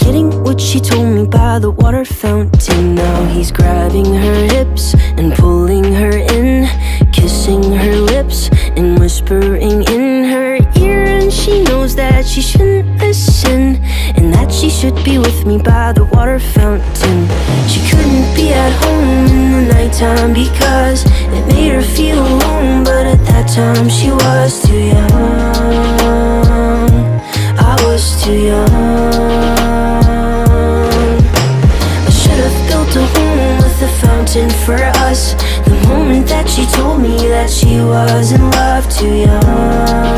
Getting what she told me by the water fountain. Now he's grabbing her hips and pulling her in, kissing her lips and whispering in her ear. And she knows that she shouldn't listen, and that she should be with me by the water fountain. She couldn't be at home in the nighttime because it made her feel alone. But at that time she was too young, I was too young. I should have built a home with a fountain for us the moment that she told me that she was in love. Too young.